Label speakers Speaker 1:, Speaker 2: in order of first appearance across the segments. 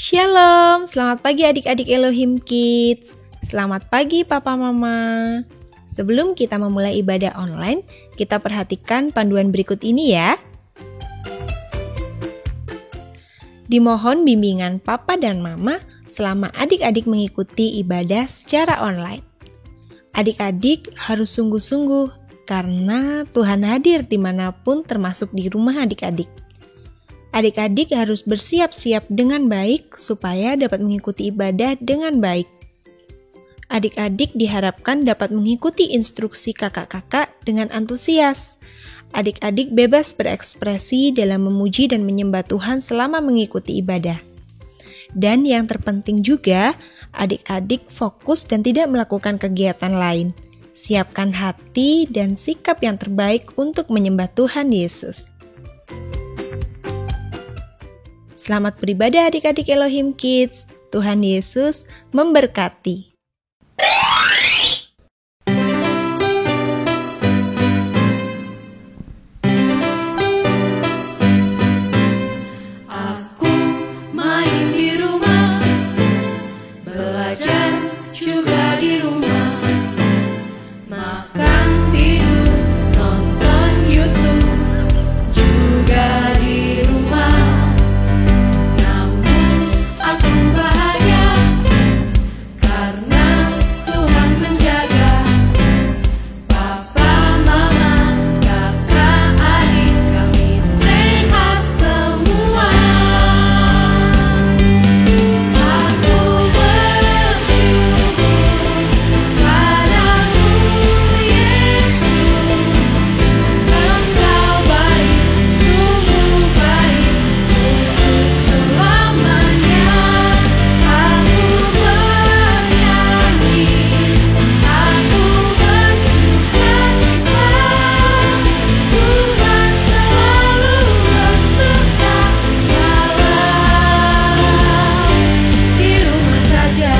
Speaker 1: Shalom, selamat pagi adik-adik Elohim Kids. Selamat pagi Papa Mama. Sebelum kita memulai ibadah online, kita perhatikan panduan berikut ini ya. Dimohon bimbingan Papa dan Mama selama adik-adik mengikuti ibadah secara online. Adik-adik harus sungguh-sungguh karena Tuhan hadir dimanapun termasuk di rumah adik-adik. Adik-adik harus bersiap-siap dengan baik supaya dapat mengikuti ibadah dengan baik. Adik-adik diharapkan dapat mengikuti instruksi kakak-kakak dengan antusias. Adik-adik bebas berekspresi dalam memuji dan menyembah Tuhan selama mengikuti ibadah. Dan yang terpenting juga, adik-adik fokus dan tidak melakukan kegiatan lain. Siapkan hati dan sikap yang terbaik untuk menyembah Tuhan Yesus. Selamat beribadah adik-adik Elohim Kids. Tuhan Yesus memberkati.
Speaker 2: Aku main di rumah, belajar juga di rumah, makan, tidur, nonton YouTube juga di rumah. Aku bahagia karena Tuhan menjaga Papa, Mama, kakak, adik kami sehat semua. Aku bersyukur padamu Yesus, Engkau baik, sungguh baik untuk selamanya. Aku bernyanyi, aku bersukacita, Tuhan selalu berserta walau di rumah saja.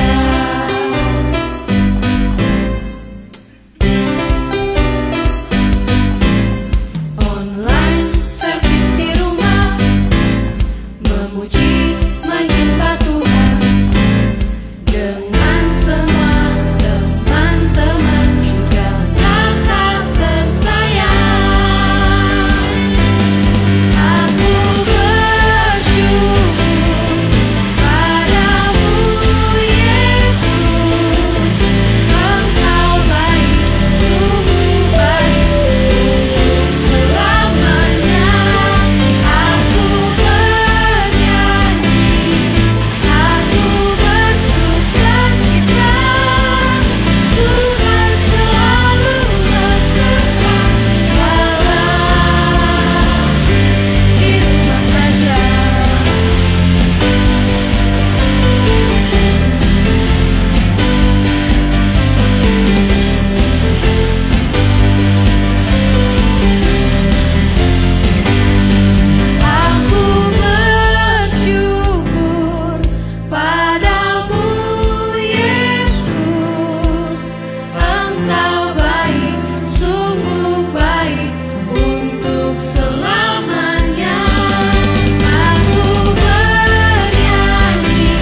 Speaker 2: Online service di rumah, memuji menyembah Tuhan dengan semua teman-teman juga kakak tersayang. Aku bersyukur padamu Yesus, Engkau baik, sungguh baik untuk selamanya. Aku bernyanyi, aku bersukacita, Tuhan selalu berserta walau di rumah saja. Aku bersyukur padamu Yesus, Engkau baik, sungguh baik untuk selamanya. Aku bernyanyi,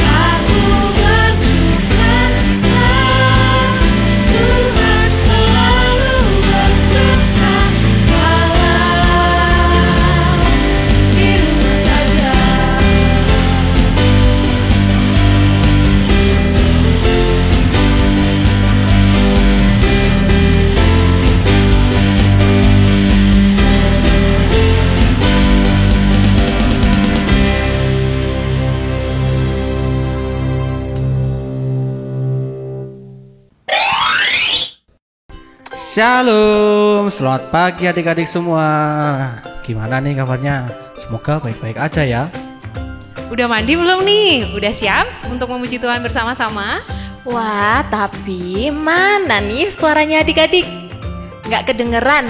Speaker 2: aku bersukacita, Tuhan selalu berserta walau di rumah saja.
Speaker 3: Shalom, selamat pagi adik-adik semua. Gimana nih kabarnya? Semoga baik-baik aja ya.
Speaker 4: Udah mandi belum nih? Udah siap untuk memuji Tuhan bersama-sama?
Speaker 5: Wah, tapi mana nih suaranya adik-adik? Nggak kedengeran.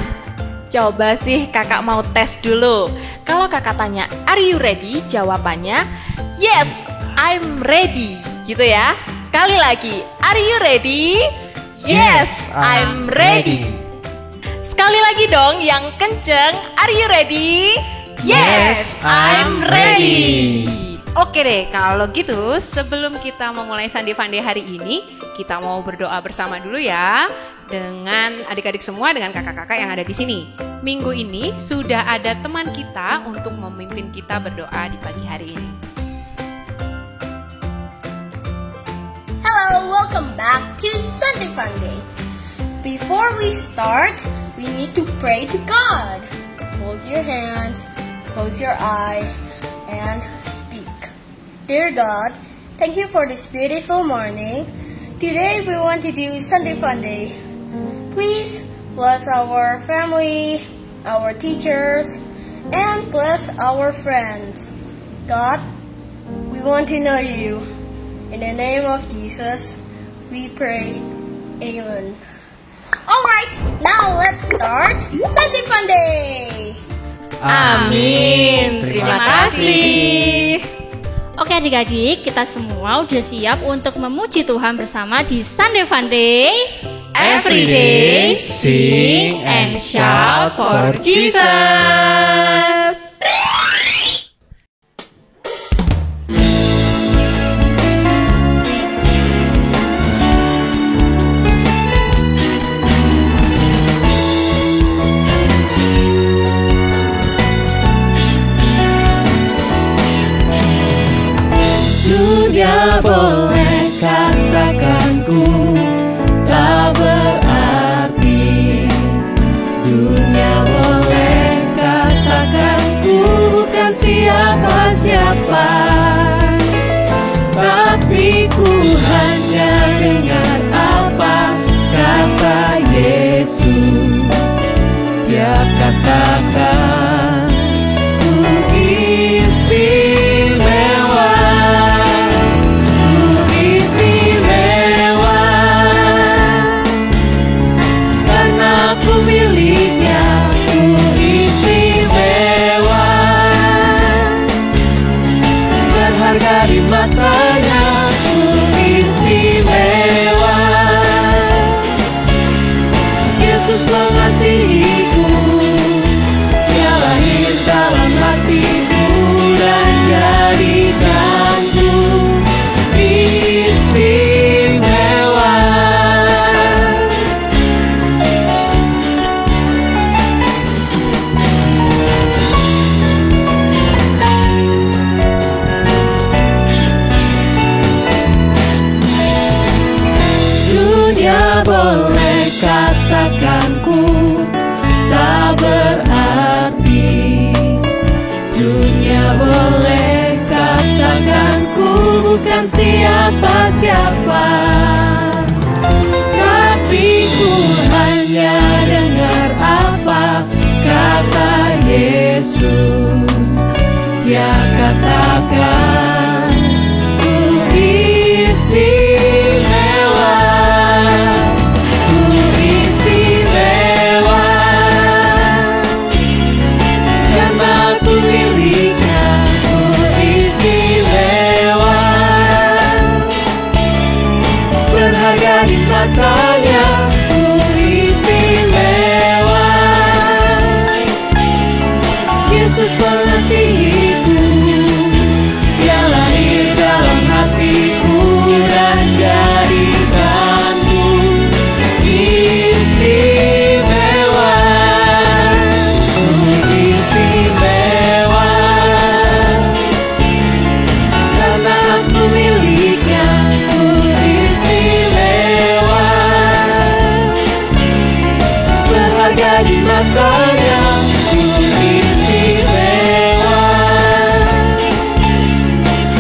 Speaker 5: Coba sih kakak mau tes dulu. Kalau kakak tanya, are you ready? Jawabannya, yes, I'm ready. Gitu ya. Sekali lagi, are you ready? Yes, I'm ready. Sekali lagi dong yang kenceng, are you ready? Yes, I'm ready.
Speaker 4: Oke deh, kalau gitu sebelum kita memulai Sunday Fun Day hari ini, kita mau berdoa bersama dulu ya dengan adik-adik semua, dengan kakak-kakak yang ada di sini. Minggu ini sudah ada teman kita untuk memimpin kita berdoa di pagi hari ini.
Speaker 6: Hello, welcome back to Sunday Fun Day. Before we start, we need to pray to God. Hold your hands, close your eyes, and speak. Dear God, thank you for this beautiful morning. Today we want to do Sunday Fun Day. Please bless our family, our teachers, and bless our friends. God, we want to know you. In the name of Jesus, we pray. Amen. Alright, now let's start Sunday Fun Day.
Speaker 4: Amin. Terima kasih.
Speaker 7: Oke adik-adik, kita semua udah siap untuk memuji Tuhan bersama di Sunday Fun Day.
Speaker 4: Every day, sing and shout for Jesus.
Speaker 2: Dunia boleh katakan ku tak berarti. Dunia boleh katakan ku bukan siapa-siapa. Tapi ku hanya dengar apa kata Yesus. Dia katakan ku istimewa. Di matanya ku istimewa. Yesus mengasihiku, Dia lahir dalam hatiku dan jadikanku istimewa. Dunia boleh katakan ku tak berarti. Dunia boleh katakan ku bukan siapa-siapa. Tapi ku hanya dengar apa kata Yesus. Dia katakan ku istimewa. Di matanya ku istimewa. Yesus mengasihiku, Dia lahir dalam hatiku dan jadikanku istimewa. Ku istimewa karena aku miliknya. Di matanya ku istimewa.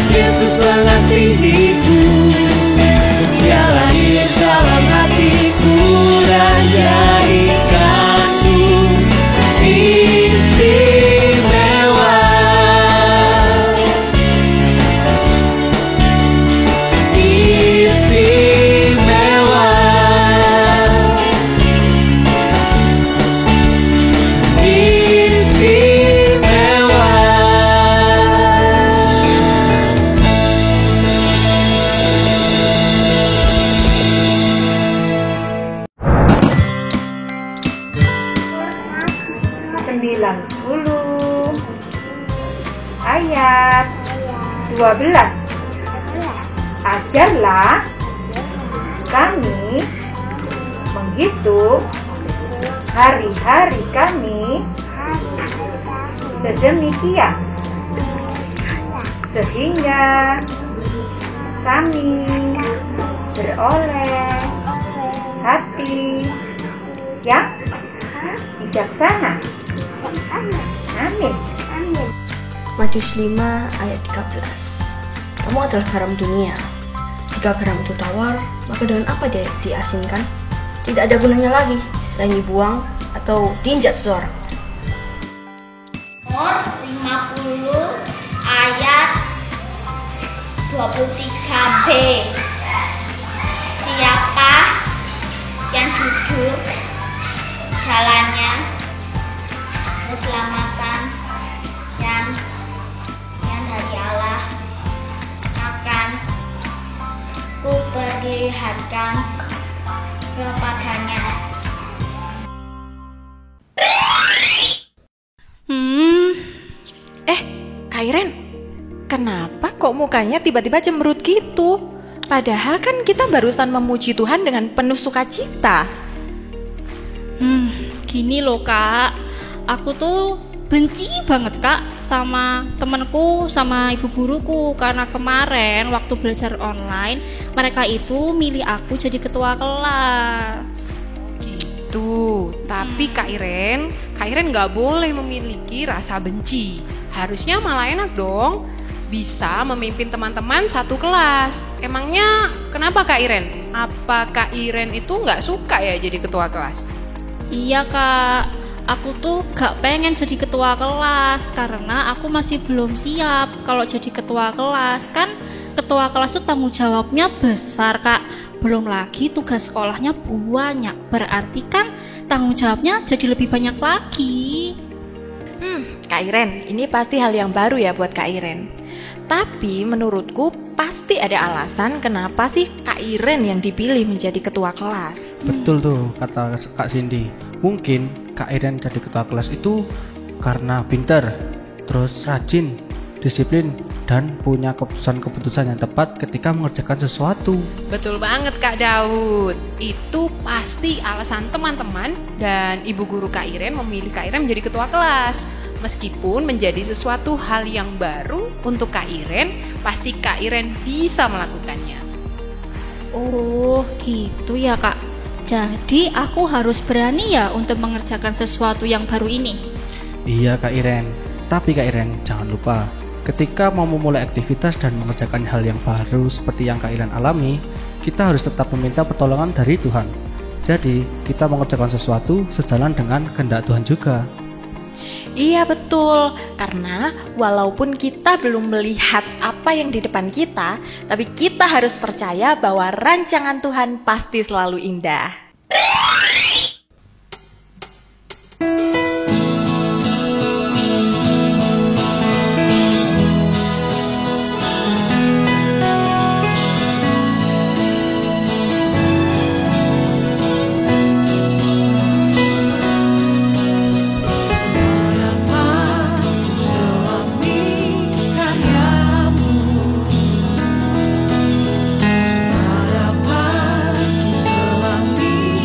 Speaker 2: Yesus mengasihiku, Dia lahir dalam hatiku dan jadikanku istimewa. Istimewa.
Speaker 8: Ayat
Speaker 1: 12. Ajarlah kami menghitung hari-hari kami sedemikian sehingga kami beroleh hati yang bijaksana. Amin.
Speaker 8: Matius 5 ayat 13. Kamu adalah garam dunia. Jika garam itu tawar, maka dengan apa dia diasinkan? Tidak ada gunanya lagi selain dibuang atau diinjak seseorang.
Speaker 7: Nomor 50 ayat 23b. Siapa yang jujur jalannya, keselamatan yang dari Allah akan kuperlihatkan kepadanya.
Speaker 5: Kak Iren, kenapa kok mukanya tiba-tiba cemberut gitu? Padahal kan kita barusan memuji Tuhan dengan penuh sukacita.
Speaker 7: Gini loh kak, aku tuh benci banget kak sama temenku, sama ibu guruku. Karena kemarin waktu belajar online, mereka itu milih aku jadi ketua kelas.
Speaker 4: Gitu. Tapi Kak Iren nggak boleh memiliki rasa benci. Harusnya malah enak dong, bisa memimpin teman-teman satu kelas. Emangnya kenapa Kak Iren? Apa Kak Iren itu nggak suka ya jadi ketua kelas?
Speaker 7: Iya kak, aku tuh gak pengen jadi ketua kelas karena aku masih belum siap kalau jadi ketua kelas. Kan ketua kelas tuh tanggung jawabnya besar kak. Belum lagi tugas sekolahnya banyak. Berarti kan tanggung jawabnya jadi lebih banyak lagi.
Speaker 5: Kak Iren, ini pasti hal yang baru ya buat Kak Iren. Tapi menurutku pasti ada alasan kenapa sih Kak Iren yang dipilih menjadi ketua kelas.
Speaker 3: Betul tuh kata Kak Cindy. Mungkin Kak Iren jadi ketua kelas itu karena pinter, terus rajin, disiplin, dan punya keputusan-keputusan yang tepat ketika mengerjakan sesuatu.
Speaker 4: Betul banget Kak Daud. Itu pasti alasan teman-teman dan ibu guru Kak Iren memilih Kak Iren menjadi ketua kelas. Meskipun menjadi sesuatu hal yang baru untuk Kak Iren, pasti Kak Iren bisa melakukannya.
Speaker 7: Oh gitu ya kak. Jadi aku harus berani ya untuk mengerjakan sesuatu yang baru ini.
Speaker 3: Iya Kak Iren. Tapi Kak Iren jangan lupa, ketika mau memulai aktivitas dan mengerjakan hal yang baru seperti yang Kak Iren alami, kita harus tetap meminta pertolongan dari Tuhan. Jadi kita mengerjakan sesuatu sejalan dengan kehendak Tuhan juga.
Speaker 5: Iya betul, karena walaupun kita belum melihat apa yang di depan kita, tapi kita harus percaya bahwa rancangan Tuhan pasti selalu indah.
Speaker 2: Harapan selami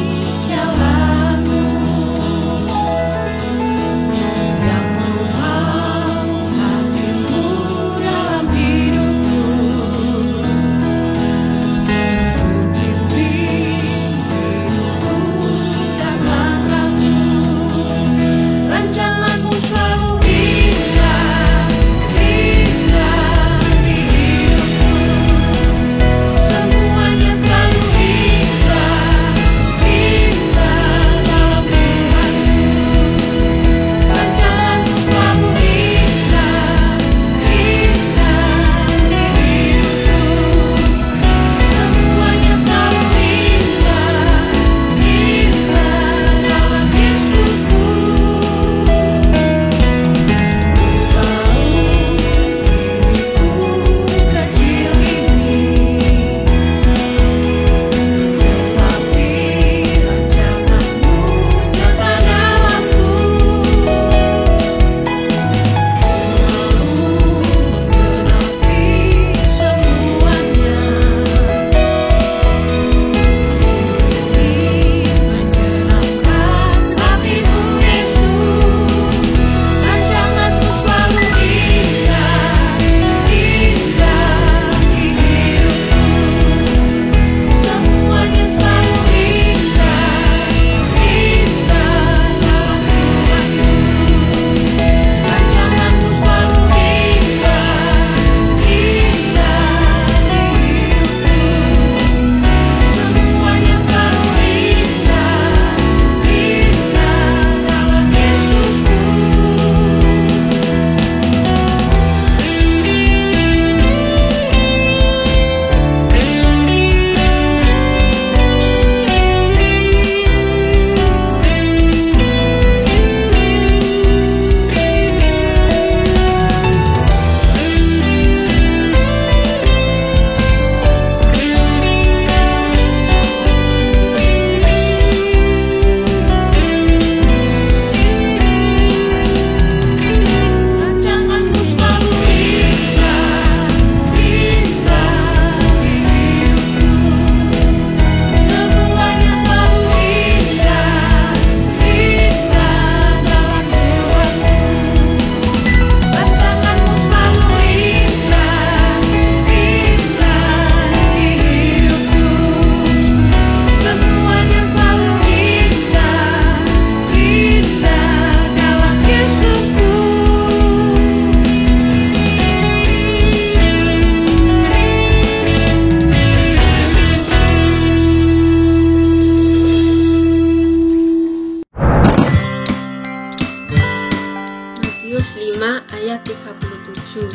Speaker 9: ayat 37.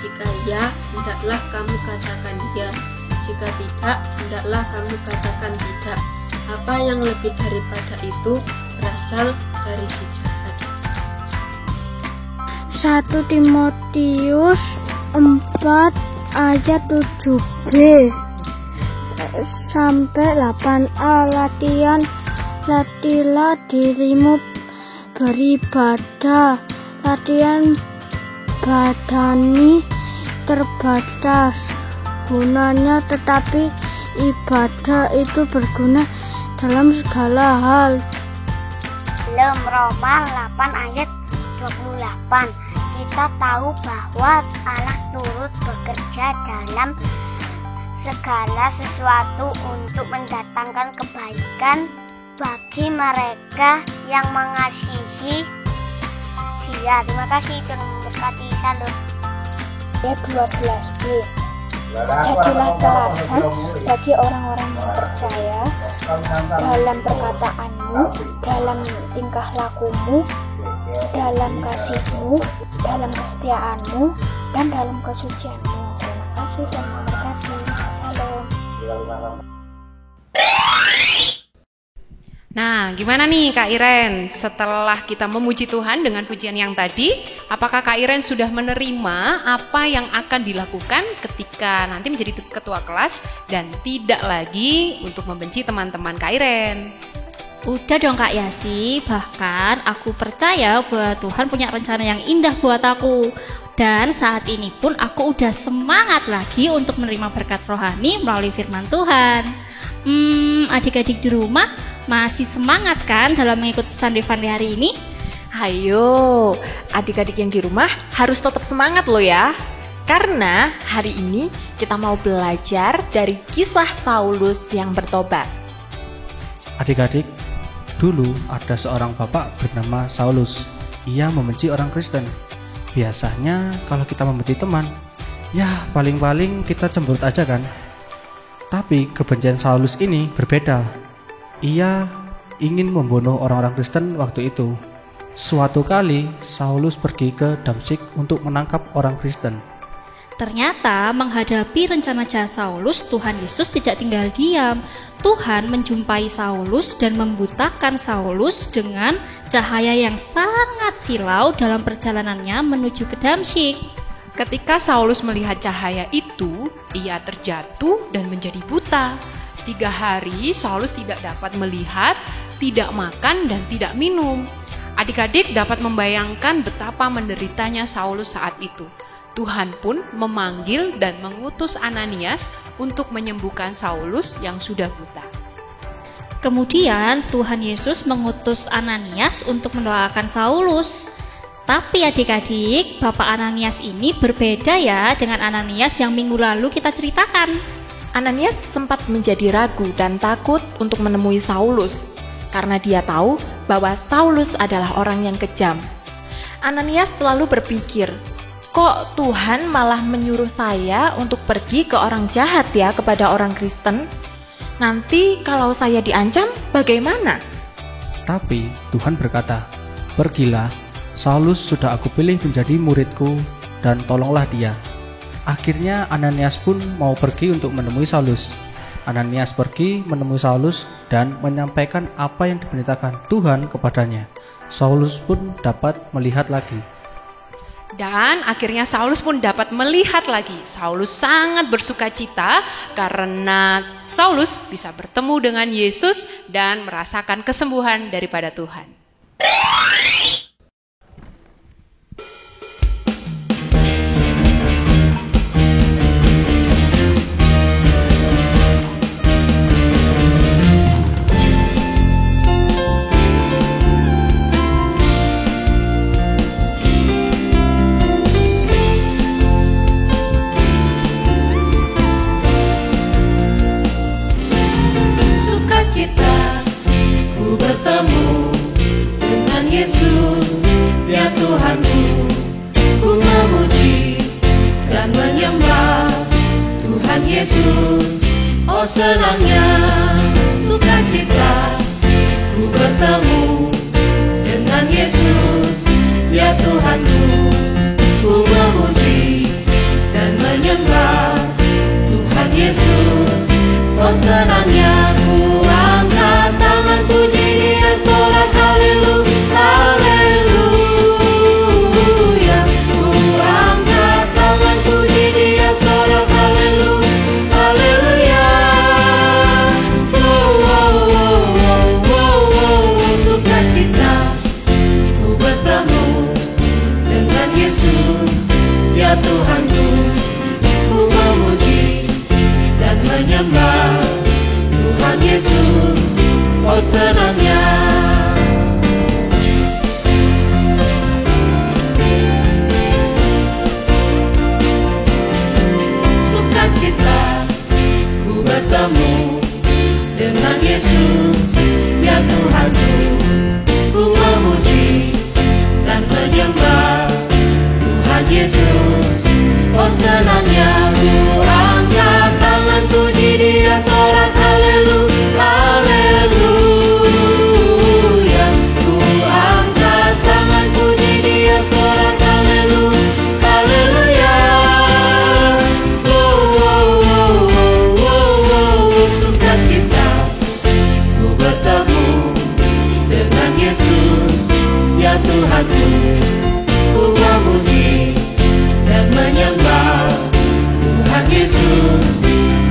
Speaker 9: Jika ya, hendaklah kamu katakan ya. Jika tidak, hendaklah kamu katakan tidak. Apa yang lebih daripada itu berasal dari si jahat.
Speaker 10: 1 Timotius 4 ayat 7b sampai 8a. Latihlah dirimu beribadah. Latihan badani terbatas gunanya, tetapi ibadah itu berguna dalam segala hal.
Speaker 11: Dalam Roma 8 ayat 28, kita tahu bahwa Allah turut bekerja dalam segala sesuatu untuk mendatangkan kebaikan bagi mereka yang mengasihi Dia. Terima kasih, Tuhan memberkati. Salam.
Speaker 10: Ayat 12b. Jadilah teladan bagi orang-orang yang percaya dalam perkataanmu, dalam tingkah lakumu, dalam kasihmu, dalam kesetiaanmu, dan dalam kesucianmu. Terima kasih dan memberkati. Salam.
Speaker 4: Nah, gimana nih Kak Iren? Setelah kita memuji Tuhan dengan pujian yang tadi, apakah Kak Iren sudah menerima apa yang akan dilakukan ketika nanti menjadi ketua kelas dan tidak lagi untuk membenci teman-teman Kak Iren?
Speaker 7: Udah dong Kak Yasi, bahkan aku percaya bahwa Tuhan punya rencana yang indah buat aku. Dan saat ini pun aku udah semangat lagi untuk menerima berkat rohani melalui firman Tuhan. Adik-adik di rumah masih semangat kan dalam mengikuti Sunday Funday hari ini?
Speaker 5: Ayo, adik-adik yang di rumah harus tetap semangat loh ya. Karena hari ini kita mau belajar dari kisah Saulus yang bertobat.
Speaker 3: Adik-adik, dulu ada seorang bapak bernama Saulus. Ia membenci orang Kristen. Biasanya kalau kita membenci teman, ya paling-paling kita cemberut aja kan. Tapi kebencian Saulus ini berbeda. Ia ingin membunuh orang-orang Kristen waktu itu. Suatu kali Saulus pergi ke Damsyik untuk menangkap orang Kristen.
Speaker 7: Ternyata menghadapi rencana jahat Saulus, Tuhan Yesus tidak tinggal diam. Tuhan menjumpai Saulus dan membutakan Saulus dengan cahaya yang sangat silau dalam perjalanannya menuju ke Damsyik.
Speaker 4: Ketika Saulus melihat cahaya itu, ia terjatuh dan menjadi buta. 3 hari Saulus tidak dapat melihat, tidak makan, dan tidak minum. Adik-adik dapat membayangkan betapa menderitanya Saulus saat itu. Tuhan pun memanggil dan mengutus Ananias untuk menyembuhkan Saulus yang sudah buta.
Speaker 7: Kemudian Tuhan Yesus mengutus Ananias untuk mendoakan Saulus. Tapi adik-adik, Bapak Ananias ini berbeda ya dengan Ananias yang minggu lalu kita ceritakan.
Speaker 5: Ananias sempat menjadi ragu dan takut untuk menemui Saulus karena dia tahu bahwa Saulus adalah orang yang kejam. Ananias selalu berpikir, kok Tuhan malah menyuruh saya untuk pergi ke orang jahat ya kepada orang Kristen? Nanti kalau saya diancam bagaimana?
Speaker 3: Tapi Tuhan berkata, pergilah, Saulus sudah aku pilih menjadi muridku dan tolonglah dia. Akhirnya Ananias pun mau pergi untuk menemui Saulus. Ananias pergi menemui Saulus dan menyampaikan apa yang diberitakan Tuhan kepadanya. Saulus pun dapat melihat lagi.
Speaker 4: Dan akhirnya Saulus pun dapat melihat lagi. Saulus sangat bersukacita karena Saulus bisa bertemu dengan Yesus dan merasakan kesembuhan daripada Tuhan.
Speaker 2: Bertemu dengan Yesus, ya Tuhanku, ku memuji dan menyembah Tuhan Yesus. Oh senangnya sukacita, ku bertemu dengan Yesus, ya Tuhanku. Yesus, ya Tuhanku, ku memuji dan menyembah Tuhan Yesus.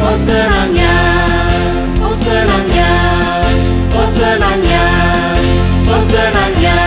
Speaker 2: Oh senangnya, oh senangnya, oh senangnya, oh senangnya.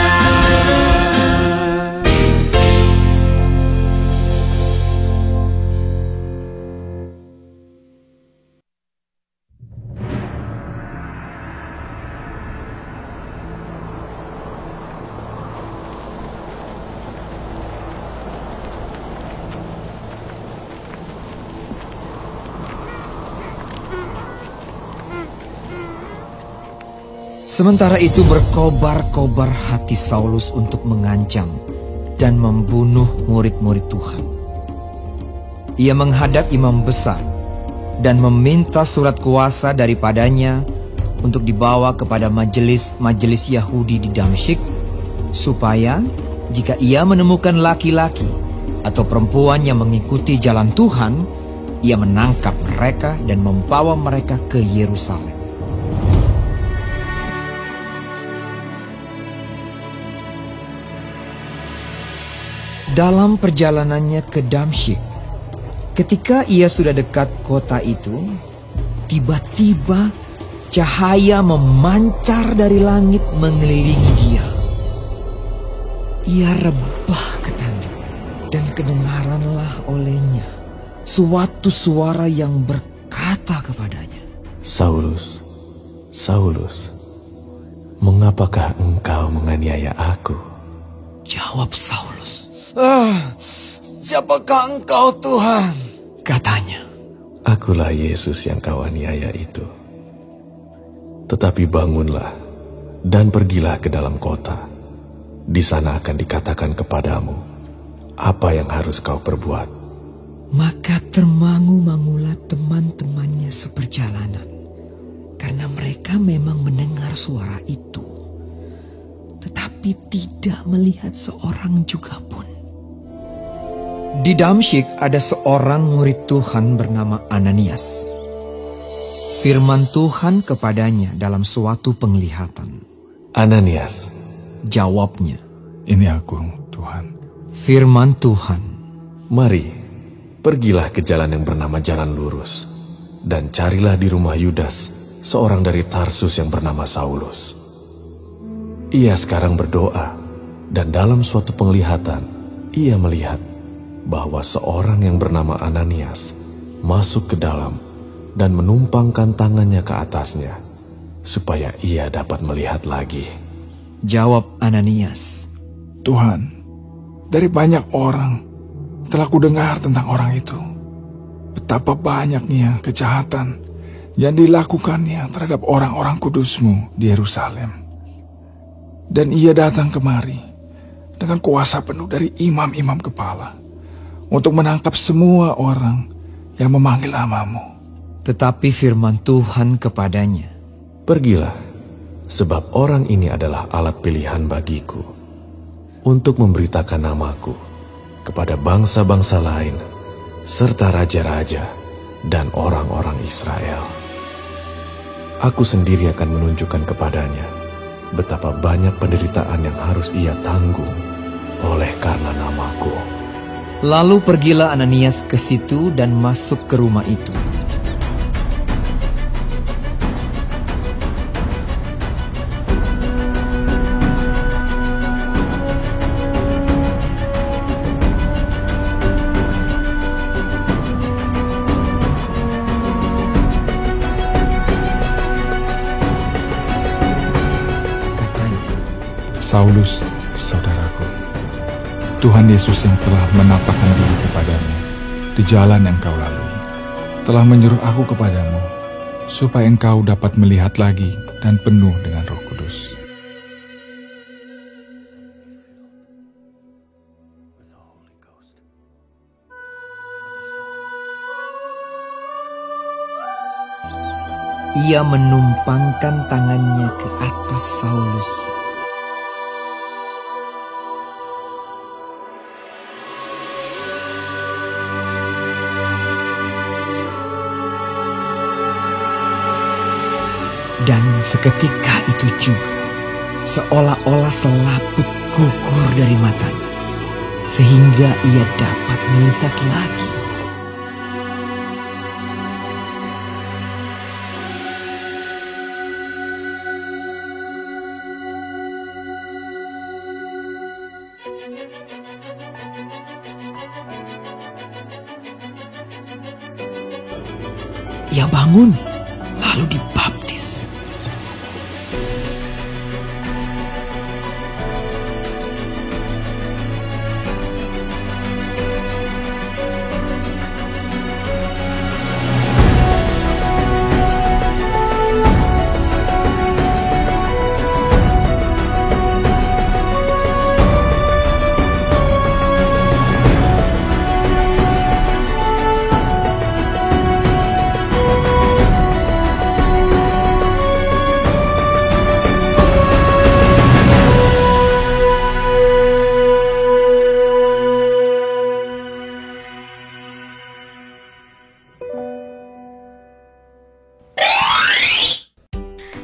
Speaker 12: Sementara itu berkobar-kobar hati Saulus untuk mengancam dan membunuh murid-murid Tuhan. Ia menghadap imam besar dan meminta surat kuasa daripadanya untuk dibawa kepada majelis-majelis Yahudi di Damsyik, supaya jika ia menemukan laki-laki atau perempuan yang mengikuti jalan Tuhan, ia menangkap mereka dan membawa mereka ke Yerusalem. Dalam perjalanannya ke Damsyik, ketika ia sudah dekat kota itu, tiba-tiba cahaya memancar dari langit mengelilingi dia. Ia rebah ke tanah dan kedengaranlah olehnya suatu suara yang berkata kepadanya,
Speaker 13: Saulus, Saulus, mengapakah engkau menganiaya aku?
Speaker 12: Jawab Saulus, siapakah engkau Tuhan? Katanya,
Speaker 13: akulah Yesus yang kau aniaya itu. Tetapi bangunlah dan pergilah ke dalam kota. Di sana akan dikatakan kepadamu apa yang harus kau perbuat.
Speaker 12: Maka termangu-mangulah teman-temannya seperjalanan, karena mereka memang mendengar suara itu, tetapi tidak melihat seorang juga pun. Di Damsyik ada seorang murid Tuhan bernama Ananias. Firman Tuhan kepadanya dalam suatu penglihatan.
Speaker 13: Ananias,
Speaker 12: jawabnya,
Speaker 14: ini aku, Tuhan.
Speaker 12: Firman Tuhan,
Speaker 13: mari, pergilah ke jalan yang bernama Jalan Lurus, dan carilah di rumah Yudas, seorang dari Tarsus yang bernama Saulus. Ia sekarang berdoa, dan dalam suatu penglihatan, ia melihat bahwa seorang yang bernama Ananias masuk ke dalam dan menumpangkan tangannya ke atasnya, supaya ia dapat melihat lagi.
Speaker 12: Jawab Ananias,
Speaker 14: Tuhan, dari banyak orang telah kudengar tentang orang itu, betapa banyaknya kejahatan yang dilakukannya terhadap orang-orang kudus-Mu di Yerusalem. Dan ia datang kemari dengan kuasa penuh dari imam-imam kepala untuk menangkap semua orang yang memanggil nama-Mu.
Speaker 12: Tetapi firman Tuhan kepadanya,
Speaker 13: pergilah, sebab orang ini adalah alat pilihan bagiku untuk memberitakan namaku kepada bangsa-bangsa lain, serta raja-raja dan orang-orang Israel. Aku sendiri akan menunjukkan kepadanya betapa banyak penderitaan yang harus ia tanggung oleh karena namaku.
Speaker 12: Lalu pergilah Ananias ke situ dan masuk ke rumah itu.
Speaker 14: Saulus, saudaraku, Tuhan Yesus yang telah menampakkan diri kepadamu di jalan yang kau lalui, telah menyuruh aku kepadamu, supaya engkau dapat melihat lagi dan penuh dengan Roh Kudus.
Speaker 12: Ia menumpangkan tangannya ke atas Saulus. Dan seketika itu juga seolah-olah selaput gugur dari matanya, sehingga ia dapat melihat lagi. Ia bangun, lalu dibaptis.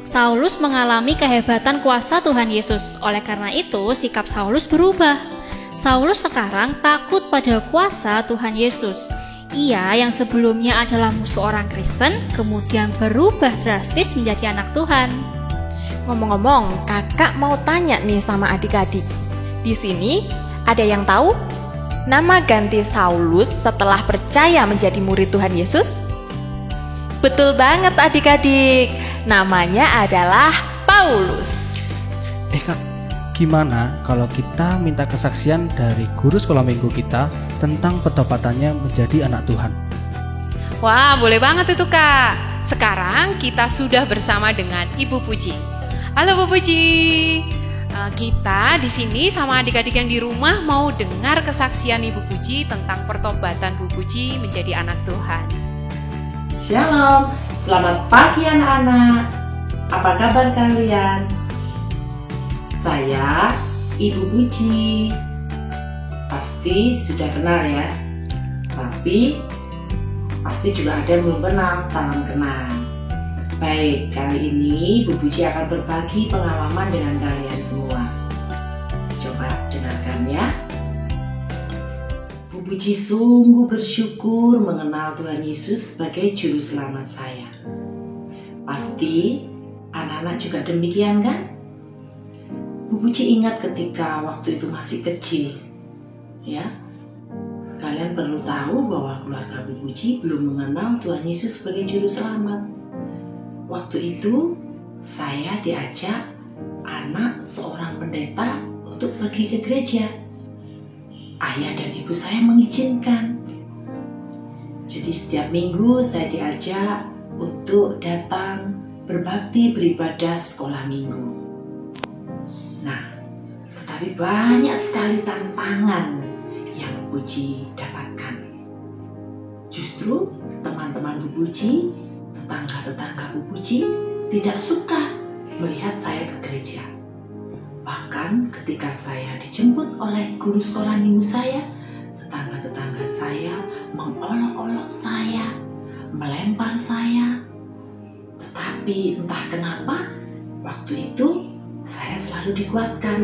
Speaker 7: Saulus mengalami kehebatan kuasa Tuhan Yesus. Oleh karena itu, sikap Saulus berubah. Saulus sekarang takut pada kuasa Tuhan Yesus. Ia yang sebelumnya adalah musuh orang Kristen, kemudian berubah drastis menjadi anak Tuhan.
Speaker 5: Ngomong-ngomong, kakak mau tanya nih sama adik-adik. Di sini ada yang tahu nama ganti Saulus setelah percaya menjadi murid Tuhan Yesus? Betul banget adik-adik, namanya adalah Paulus.
Speaker 3: Kak, gimana kalau kita minta kesaksian dari guru sekolah minggu kita tentang pertobatannya menjadi anak Tuhan?
Speaker 4: Wah, boleh banget itu Kak. Sekarang kita sudah bersama dengan Ibu Puji. Halo Bu Puji. Kita di sini sama adik-adik yang di rumah mau dengar kesaksian Ibu Puji tentang pertobatan Bu Puji menjadi anak Tuhan.
Speaker 15: Shalom, selamat pagi anak-anak. Apa kabar kalian? Saya Ibu Puji. Pasti sudah kenal ya. Tapi pasti juga ada yang belum kenal, salam kenal. Baik, kali ini Bu Puji akan berbagi pengalaman dengan kalian semua. Coba dengarkan ya. Bu Puji sungguh bersyukur mengenal Tuhan Yesus sebagai juru selamat saya. Pasti anak-anak juga demikian kan? Bu Puji ingat ketika waktu itu masih kecil, ya. Kalian perlu tahu bahwa keluarga Bu Puji belum mengenal Tuhan Yesus sebagai juru selamat. Waktu itu saya diajak anak seorang pendeta untuk pergi ke gereja. Ayah dan ibu saya mengizinkan. Jadi setiap minggu saya diajak untuk datang berbakti beribadah sekolah minggu. Nah, tetapi banyak sekali tantangan yang Bu Puji dapatkan. Justru teman-teman Bu Puji, tetangga-tetangga Bu Puji tidak suka melihat saya ke gereja. Bahkan ketika saya dijemput oleh guru sekolah minggu saya, tetangga-tetangga saya mengolok-olok saya, melempar saya. Tetapi entah kenapa, waktu itu saya selalu dikuatkan.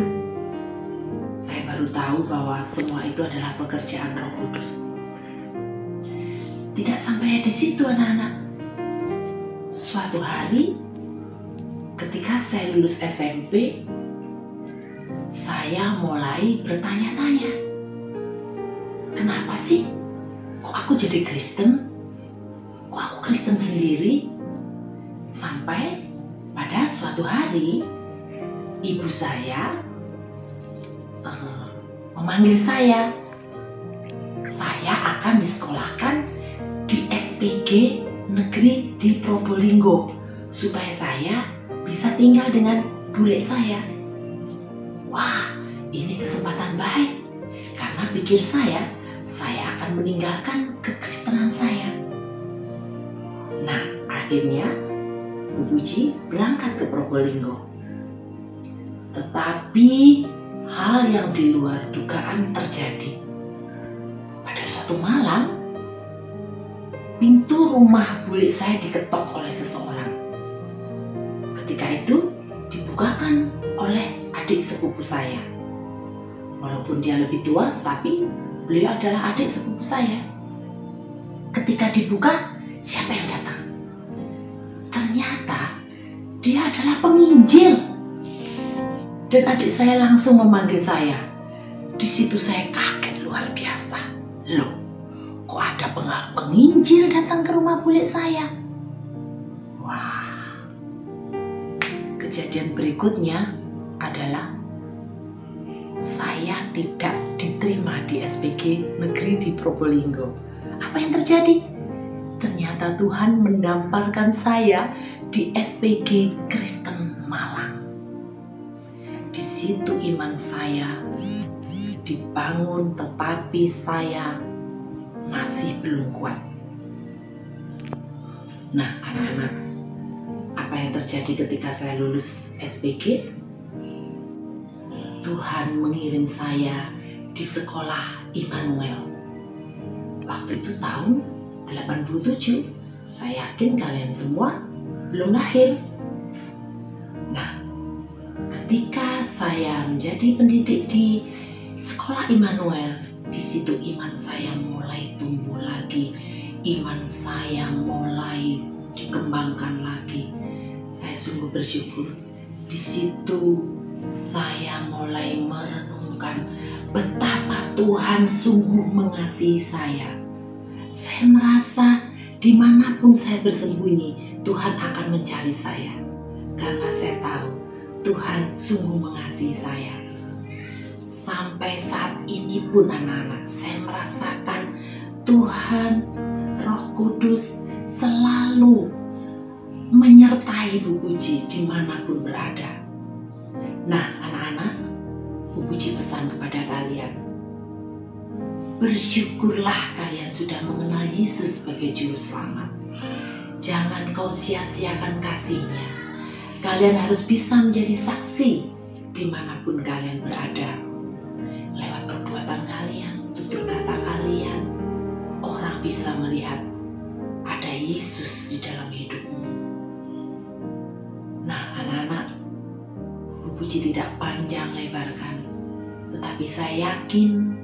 Speaker 15: Saya baru tahu bahwa semua itu adalah pekerjaan Roh Kudus. Tidak sampai di situ anak-anak. Suatu hari, ketika saya lulus SMP, saya mulai bertanya-tanya, kenapa sih kok aku jadi Kristen? Kok aku Kristen sendiri? Sampai pada suatu hari ibu saya memanggil saya akan disekolahkan di SPG negeri di Probolinggo supaya saya bisa tinggal dengan bule saya. Wah, ini kesempatan baik karena pikir saya akan meninggalkan kekristenan saya. Nah, akhirnya Bu Puji berangkat ke Probolinggo. Tetapi hal yang di luar dugaan terjadi. Pada suatu malam, pintu rumah bule saya diketok oleh seseorang. Ketika itu dibukakan oleh adik sepupu saya. Walaupun dia lebih tua, tapi beliau adalah adik sepupu saya. Ketika dibuka, siapa yang datang? Ternyata dia adalah penginjil. Dan adik saya langsung memanggil saya. Di situ saya kaget luar biasa. Loh, kok ada penginjil datang ke rumah bule saya? Wah. Kejadian berikutnya adalah saya tidak diterima di SPG Negeri di Probolinggo. Apa yang terjadi? Ternyata Tuhan mendamparkan saya di SPG Kristen Malang. Di situ iman saya dibangun, tetapi saya masih belum kuat. Nah, anak-anak, apa yang terjadi ketika saya lulus SPG? Tuhan mengirim saya di sekolah Immanuel. Waktu itu tahun 87. Saya yakin kalian semua belum lahir. Nah, ketika saya menjadi pendidik di sekolah Immanuel, di situ iman saya mulai tumbuh lagi. Iman saya mulai dikembangkan lagi. Saya sungguh bersyukur. Di situ saya mulai merenungkan betapa Tuhan sungguh mengasihi saya. Saya merasa dimanapun saya bersembunyi, Tuhan akan mencari saya. Karena saya tahu Tuhan sungguh mengasihi saya. Sampai saat ini pun anak-anak, saya merasakan Tuhan, Roh Kudus selalu menyertai Bu Puji dimanapun berada. Nah anak-anak, Bu Puji pesan kepada kalian, bersyukurlah kalian sudah mengenal Yesus sebagai Juru Selamat. Jangan kau sia-siakan kasih-Nya. Kalian harus bisa menjadi saksi dimanapun kalian berada. Lewat perbuatan kalian, tutur kata kalian, orang bisa melihat ada Yesus di dalam hidupmu. Nah anak-anak, Bu Puji tidak panjang lebarkan, tetapi saya yakin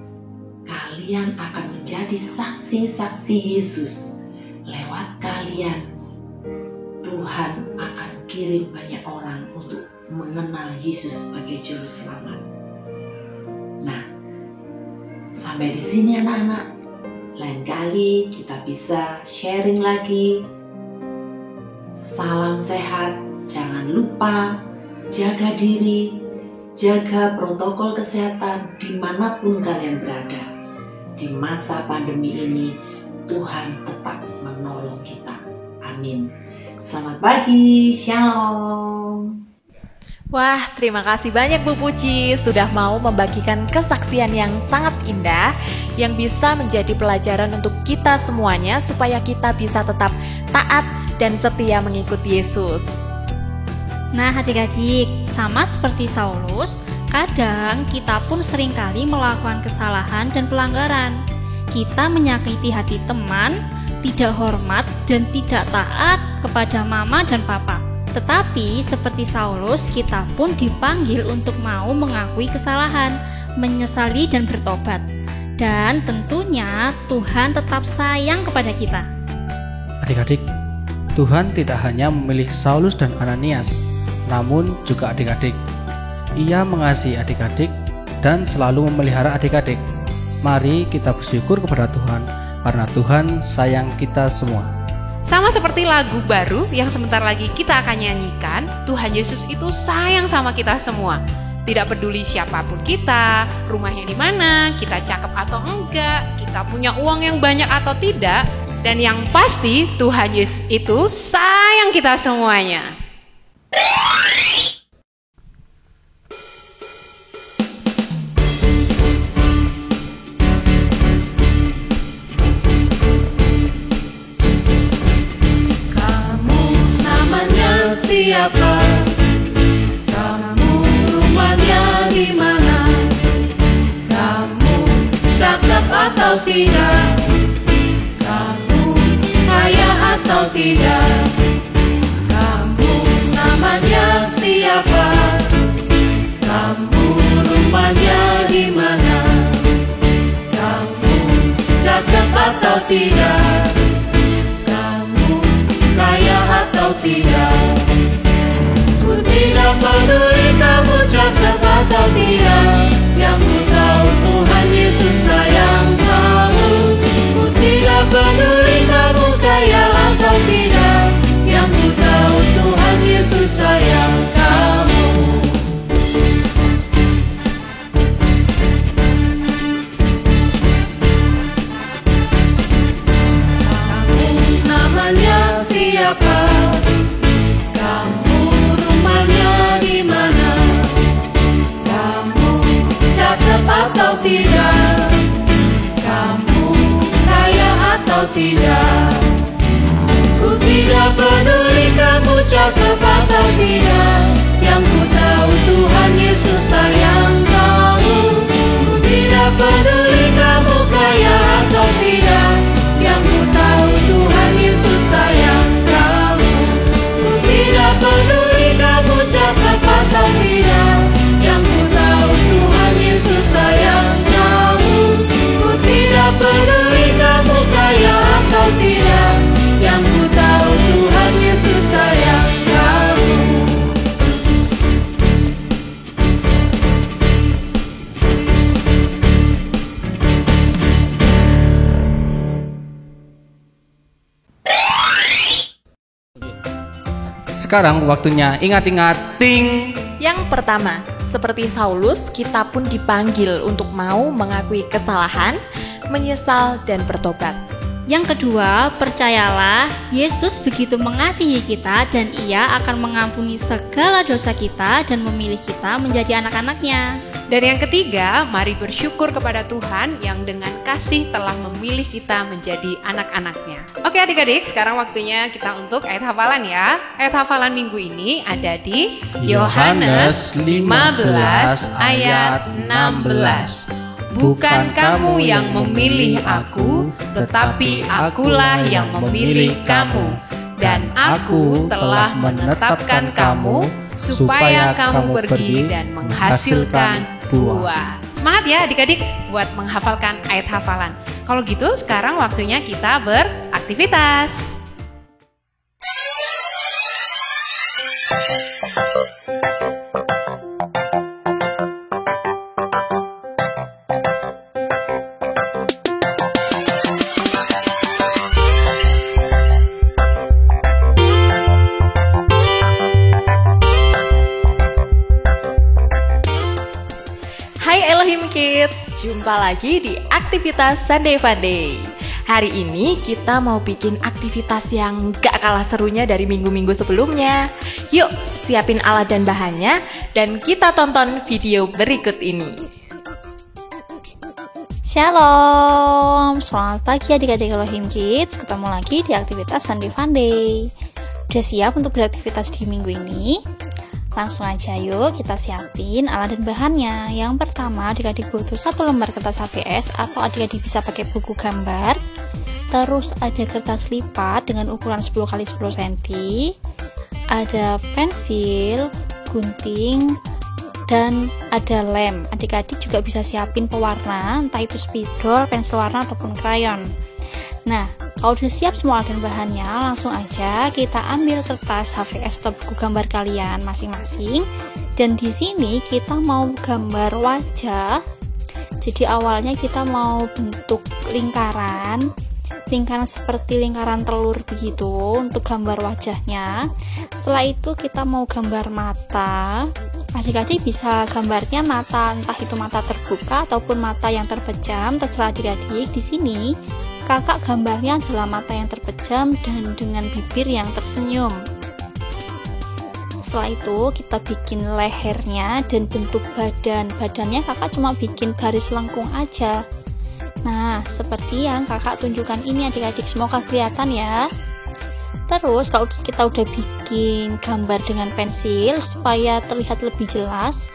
Speaker 15: kalian akan menjadi saksi-saksi Yesus. Lewat kalian, Tuhan akan kirim banyak orang untuk mengenal Yesus sebagai Juru Selamat. Nah, sampai di sini anak-anak. Lain kali kita bisa sharing lagi. Salam sehat, jangan lupa jaga diri, jaga protokol kesehatan dimanapun kalian berada. Di masa pandemi ini, Tuhan tetap menolong kita. Amin. Selamat pagi, shalom.
Speaker 5: Wah, terima kasih banyak Bu Puji sudah mau membagikan kesaksian yang sangat indah yang bisa menjadi pelajaran untuk kita semuanya supaya kita bisa tetap taat dan setia mengikuti Yesus.
Speaker 7: Nah adik-adik, sama seperti Saulus, kadang kita pun seringkali melakukan kesalahan dan pelanggaran. Kita menyakiti hati teman, tidak hormat dan tidak taat kepada mama dan papa. Tetapi seperti Saulus, kita pun dipanggil untuk mau mengakui kesalahan, menyesali dan bertobat. Dan tentunya Tuhan tetap sayang kepada kita.
Speaker 3: Adik-adik, Tuhan tidak hanya memilih Saulus dan Ananias, namun juga adik-adik. Ia mengasihi adik-adik dan selalu memelihara adik-adik. Mari kita bersyukur kepada Tuhan, karena Tuhan sayang kita semua.
Speaker 4: Sama seperti lagu baru yang sebentar lagi kita akan nyanyikan, Tuhan Yesus itu sayang sama kita semua. Tidak peduli siapapun kita, rumahnya di mana, kita cakep atau enggak, kita punya uang yang banyak atau tidak, dan yang pasti Tuhan Yesus itu sayang kita semuanya.
Speaker 2: Siapa? Kamu rumahnya di mana? Kamu cakep atau tidak? Kamu kaya atau tidak? Kamu namanya siapa? rumahnya di mana? Kamu cakep atau tidak? Kamu kaya atau tidak? Ku tidak peduli kamu cakep atau tidak. Yang ku tahu Tuhan Yesus sayang kamu. Ku tidak peduli kamu kaya atau tidak. Yang ku tahu Tuhan Yesus sayang kamu. Kamu namanya siapa? Kamu rumahnya di mana? Kamu cakep atau tidak? Kamu kaya atau tidak? Ku tidak peduli kamu cakep atau tidak. Yang ku tahu Tuhan Yesus sayang kamu. Ku tidak peduli kamu kaya atau tidak. Yang ku tahu Tuhan Yesus sayang kamu. Ku tidak peduli kamu cakep atau tidak. Yang ku tahu Tuhan Yesus sayang kamu. Ku tidak peduli kamu kaya atau tidak. Yang ku tahu Tuhan Yesus sayang kamu.
Speaker 3: Sekarang waktunya ingat-ingat ting.
Speaker 5: Yang pertama, seperti Saulus, kita pun dipanggil untuk mau mengakui kesalahan, menyesal, dan bertobat.
Speaker 7: Yang kedua, percayalah Yesus begitu mengasihi kita dan Ia akan mengampuni segala dosa kita dan memilih kita menjadi anak-anaknya.
Speaker 4: Dan yang ketiga, mari bersyukur kepada Tuhan yang dengan kasih telah memilih kita menjadi anak-anaknya. Oke adik-adik, sekarang waktunya kita untuk ayat hafalan ya. Ayat hafalan minggu ini ada di Yohanes 15 ayat 16. Bukan kamu yang memilih aku, tetapi akulah yang memilih kamu. Dan aku telah menetapkan kamu supaya kamu pergi dan menghasilkan buah. Semangat ya adik-adik buat menghafalkan ayat hafalan. Kalau gitu sekarang waktunya kita beraktivitas.
Speaker 5: Jumpa lagi di aktivitas Sunday Funday. Hari ini kita mau bikin aktivitas yang gak kalah serunya dari minggu-minggu sebelumnya. Yuk, siapin alat dan bahannya dan kita tonton video berikut ini.
Speaker 7: Shalom, selamat pagi adik-adik Elohim Kids. Ketemu lagi di aktivitas Sunday Funday. Udah siap untuk beraktivitas di minggu ini? Langsung aja yuk kita siapin alat dan bahannya. Yang pertama adik-adik butuh 1 lembar kertas HVS atau adik-adik bisa pakai buku gambar. Terus ada kertas lipat dengan ukuran 10x10 cm. Ada pensil, gunting, dan ada lem. Adik-adik juga bisa siapin pewarna, entah itu spidol, pensil warna ataupun krayon. Nah, kalau udah siap semua alat dan bahannya, langsung aja kita ambil kertas HVS atau buku gambar kalian masing-masing. Dan di sini kita mau gambar wajah. Jadi awalnya kita mau bentuk lingkaran seperti lingkaran telur begitu untuk gambar wajahnya. Setelah itu kita mau gambar mata. Adik-adik bisa gambarnya mata, entah itu mata terbuka ataupun mata yang terpejam, terserah adik-adik. Di sini kakak gambarnya adalah mata yang terpejam dan dengan bibir yang tersenyum. Setelah itu kita bikin lehernya dan bentuk badannya kakak cuma bikin garis lengkung aja. Nah, seperti yang kakak tunjukkan ini adik-adik, semoga kelihatan ya. Terus kalau kita udah bikin gambar dengan pensil supaya terlihat lebih jelas,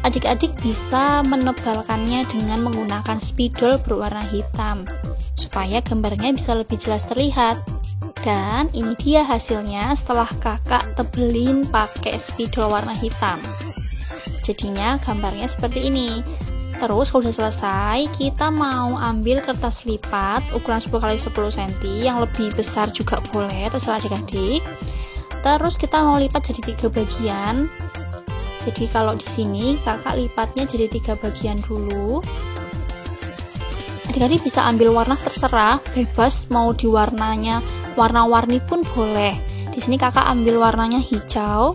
Speaker 7: adik-adik bisa menebalkannya dengan menggunakan spidol berwarna hitam supaya gambarnya bisa lebih jelas terlihat. Dan ini dia hasilnya setelah kakak tebelin pakai spidol warna hitam. Jadinya gambarnya seperti ini. Terus kalau sudah selesai, kita mau ambil kertas lipat ukuran 10 x 10 cm, yang lebih besar juga boleh, terserah adik-adik. Terus kita mau lipat jadi 3 bagian. Jadi kalau di sini kakak lipatnya jadi 3 bagian dulu. Adik-adik bisa ambil warna terserah, bebas mau di warnanya warna-warni pun boleh. Di sini kakak ambil warnanya hijau.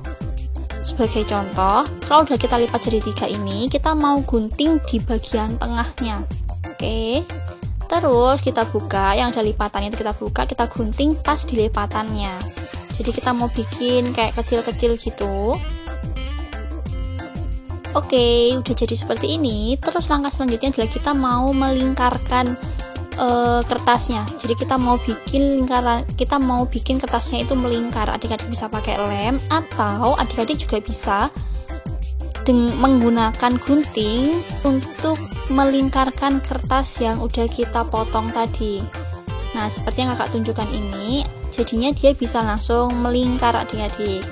Speaker 7: Sebagai contoh, kalau udah kita lipat jadi 3 ini, kita mau gunting di bagian tengahnya. Oke. Terus kita buka, yang ada lipatannya itu kita buka, kita gunting pas di lipatannya. Jadi kita mau bikin kayak kecil-kecil gitu. Oke, udah jadi seperti ini. Terus langkah selanjutnya adalah kita mau melingkarkan kertasnya. Jadi kita mau bikin lingkaran, kita mau bikin kertasnya itu melingkar. Adik-adik bisa pakai lem atau adik-adik juga bisa menggunakan gunting untuk melingkarkan kertas yang udah kita potong tadi. Nah, seperti yang kakak tunjukkan ini, jadinya dia bisa langsung melingkar adik-adik.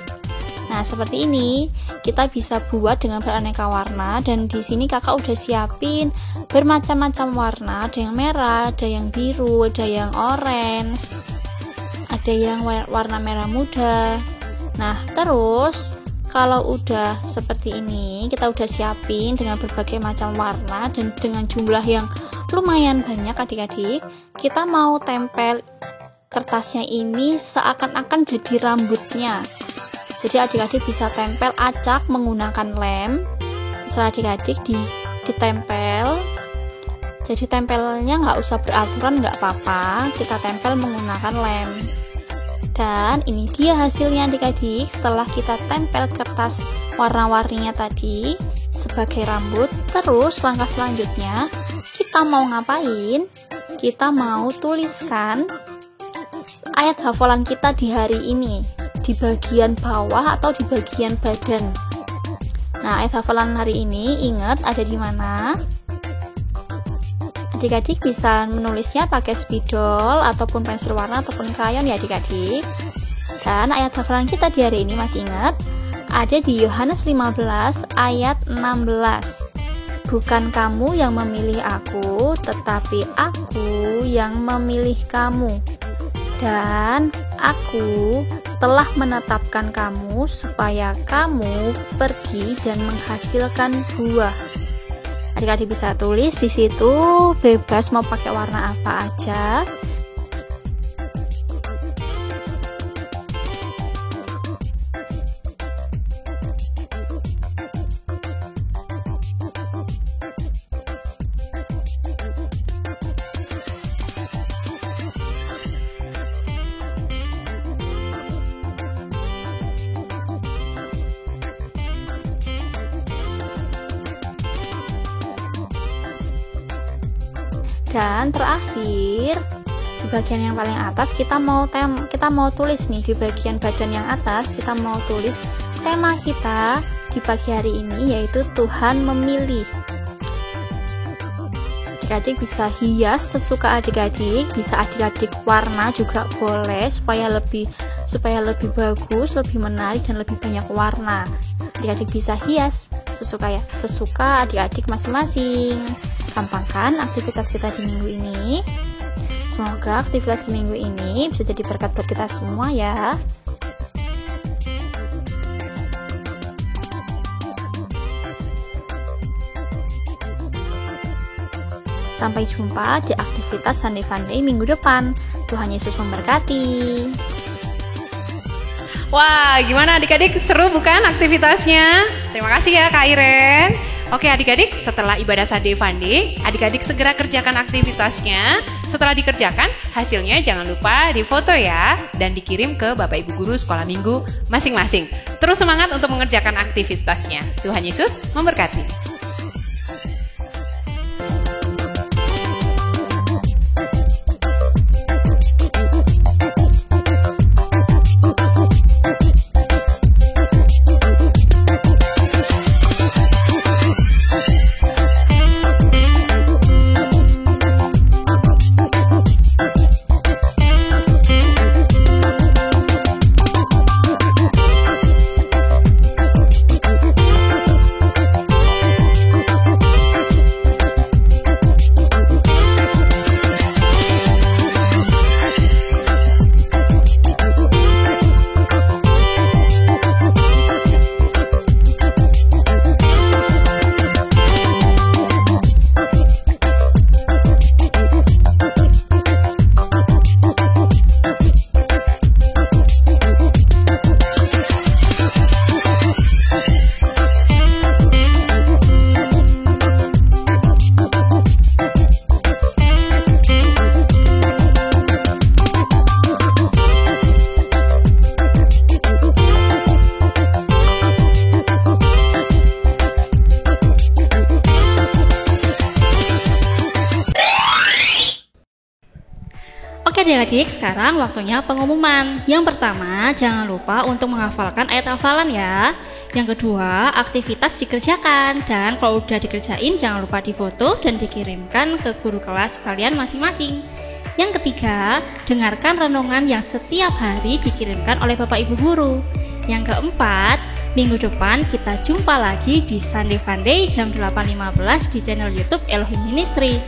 Speaker 7: Nah, seperti ini kita bisa buat dengan beraneka warna, dan di sini kakak udah siapin bermacam-macam warna, ada yang merah, ada yang biru, ada yang orange, ada yang warna merah muda. Nah, terus kalau udah seperti ini, kita udah siapin dengan berbagai macam warna dan dengan jumlah yang lumayan banyak adik-adik, kita mau tempel kertasnya ini seakan-akan jadi rambutnya. Jadi adik-adik bisa tempel acak menggunakan lem. Setelah adik-adik ditempel. Jadi tempelnya nggak usah beraturan, nggak apa-apa. Kita tempel menggunakan lem. Dan ini dia hasilnya adik-adik. Setelah kita tempel kertas warna-warninya tadi sebagai rambut. Terus langkah selanjutnya kita mau ngapain? Kita mau tuliskan ayat hafalan kita di hari ini di bagian bawah atau di bagian badan. Nah, ayat hafalan hari ini ingat ada di mana? Adik-adik bisa menulisnya pakai spidol ataupun pensil warna ataupun krayon ya adik-adik. Dan ayat hafalan kita di hari ini masih ingat ada di Yohanes 15 ayat 16. Bukan kamu yang memilih aku, tetapi aku yang memilih kamu. Dan aku telah menetapkan kamu supaya kamu pergi dan menghasilkan buah. Adik-adik bisa tulis di situ, bebas mau pakai warna apa aja. Dan terakhir di bagian yang paling atas kita mau tulis nih, di bagian badan yang atas kita mau tulis tema kita di pagi hari ini, yaitu Tuhan memilih. Adik-adik bisa hias sesuka adik-adik, bisa adik-adik warna juga boleh supaya lebih bagus, lebih menarik dan lebih banyak warna. Adik-adik bisa hias sesuka adik-adik masing-masing. Gampang kan aktivitas kita di minggu ini? Semoga aktivitas di minggu ini bisa jadi berkat buat kita semua ya. Sampai jumpa di aktivitas Sunday Funday minggu depan. Tuhan Yesus memberkati.
Speaker 4: Wah, gimana adik-adik? Seru bukan aktivitasnya? Terima kasih ya Kak Iren. Oke adik-adik, setelah ibadah Sunday Funday, adik-adik segera kerjakan aktivitasnya. Setelah dikerjakan, hasilnya jangan lupa difoto ya, dan dikirim ke Bapak Ibu Guru Sekolah Minggu masing-masing. Terus semangat untuk mengerjakan aktivitasnya. Tuhan Yesus memberkati.
Speaker 7: adik-adik, sekarang waktunya pengumuman. Yang pertama, jangan lupa untuk menghafalkan ayat hafalan ya. Yang kedua, aktivitas dikerjakan. Dan kalau udah dikerjain, jangan lupa difoto dan dikirimkan ke guru kelas kalian masing-masing. Yang ketiga, dengarkan renungan yang setiap hari dikirimkan oleh Bapak Ibu Guru. Yang keempat, minggu depan kita jumpa lagi di Sunday Funday jam 8.15 di channel YouTube Elohim Ministry.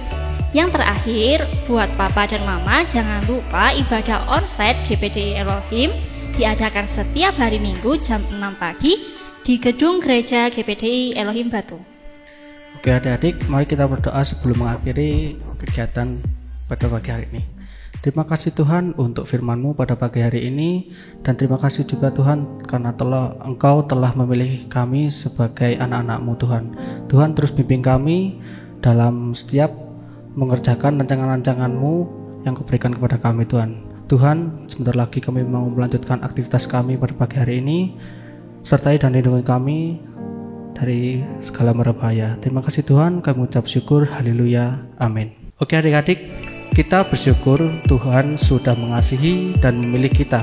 Speaker 7: Yang terakhir, buat Papa dan Mama jangan lupa ibadah onsite GPDI Elohim diadakan setiap hari Minggu jam 6 pagi di gedung gereja GPDI Elohim Batu.
Speaker 3: Oke adik-adik, mari kita berdoa sebelum mengakhiri kegiatan pada pagi hari ini. Terima kasih Tuhan untuk firman-Mu pada pagi hari ini, dan terima kasih juga Tuhan karena Engkau telah memilih kami sebagai anak-anak-Mu Tuhan. Tuhan terus bimbing kami dalam setiap mengerjakan rancangan-rancangan-Mu yang Kau berikan kepada kami Tuhan. Tuhan, sebentar lagi kami mau melanjutkan aktivitas kami pada pagi hari ini. Sertai dan lindungi kami dari segala mara bahaya. Terima kasih Tuhan, kami ucap syukur, haleluya, amin. Oke adik-adik, kita bersyukur Tuhan sudah mengasihi dan memilih kita.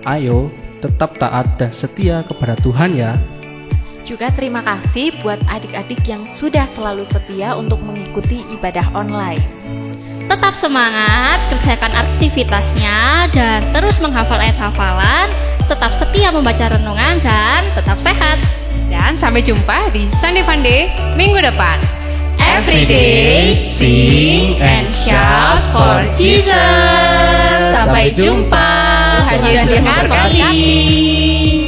Speaker 3: Ayo tetap taat dan setia kepada Tuhan ya.
Speaker 5: Juga terima kasih buat adik-adik yang sudah selalu setia untuk mengikuti ibadah online.
Speaker 7: Tetap semangat, kerjakan aktivitasnya, dan terus menghafal ayat hafalan. Tetap setia membaca renungan, dan tetap sehat.
Speaker 4: Dan sampai jumpa di Sunday Funday minggu depan.
Speaker 2: Every day, sing and shout for Jesus. Sampai jumpa.
Speaker 4: Tuhan Yesus memberkati.